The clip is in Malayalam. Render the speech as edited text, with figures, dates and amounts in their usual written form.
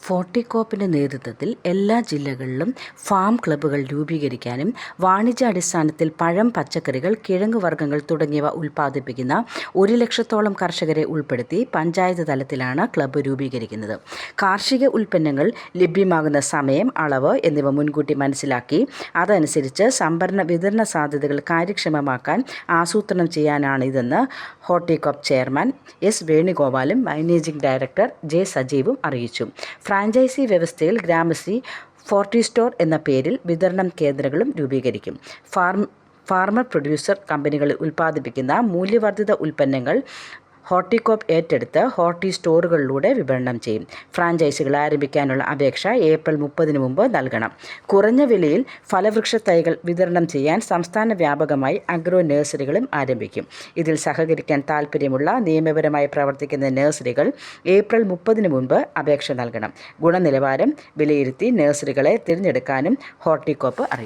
ഫോർട്ടികോപ്പിൻ്റെ നേതൃത്വത്തിൽ എല്ലാ ജില്ലകളിലും ഫാം ക്ലബ്ബുകൾ രൂപീകരിക്കാനും വാണിജ്യാടിസ്ഥാനത്തിൽ പഴം, പച്ചക്കറികൾ, കിഴങ്ങുവർഗ്ഗങ്ങൾ തുടങ്ങിയവ ഉൽപ്പാദിപ്പിക്കുന്ന 1,00,000-ഓളം കർഷകരെ ഉൾപ്പെടുത്തി പഞ്ചായത്ത് തലത്തിലാണ് ക്ലബ്ബ് രൂപീകരിക്കുന്നത്. കാർഷിക ഉൽപ്പന്നങ്ങൾ ലഭ്യമാകുന്ന സമയം, അളവ് എന്നിവ മുൻകൂട്ടി മനസ്സിലാക്കി അതനുസരിച്ച് സംഭരണ വിതരണ സാധ്യതകൾ കാര്യക്ഷമമാക്കാൻ ആസൂത്രണം ചെയ്യാനാണിതെന്ന് ഹോർട്ടികോപ്പ് ചെയർമാൻ എസ് വേണുഗോപാലും മാനേജിംഗ് ഡയറക്ടർ ജെ സജീവും അറിയിച്ചു. ഫ്രാഞ്ചൈസി വ്യവസ്ഥയിൽ ഗ്രാമശ്രീ ഫോർട്ടി സ്റ്റോർ എന്ന പേരിൽ വിതരണ കേന്ദ്രങ്ങളും രൂപീകരിക്കും. ഫാർമർ പ്രൊഡ്യൂസർ കമ്പനികളിൽ ഉൽപ്പാദിപ്പിക്കുന്ന മൂല്യവർദ്ധിത ഉൽപ്പന്നങ്ങൾ ഹോർട്ടികോപ്പ് ഏറ്റെടുത്ത് ഹോർട്ടി സ്റ്റോറുകളിലൂടെ വിപണനം ചെയ്യും. ഫ്രാഞ്ചൈസികൾ ആരംഭിക്കാനുള്ള അപേക്ഷ ഏപ്രിൽ 30 മുമ്പ് നൽകണം. കുറഞ്ഞ വിലയിൽ ഫലവൃക്ഷ തൈകൾ വിതരണം ചെയ്യാൻ സംസ്ഥാന വ്യാപകമായി അഗ്രോ നഴ്സറികളും ആരംഭിക്കും. ഇതിൽ സഹകരിക്കാൻ താൽപ്പര്യമുള്ള നിയമപരമായി പ്രവർത്തിക്കുന്ന നഴ്സറികൾ ഏപ്രിൽ 30 മുമ്പ് അപേക്ഷ നൽകണം. ഗുണനിലവാരം വിലയിരുത്തി നഴ്സറികളെ തിരഞ്ഞെടുക്കാനും ഹോർട്ടികോപ്പ് അറിയിച്ചു.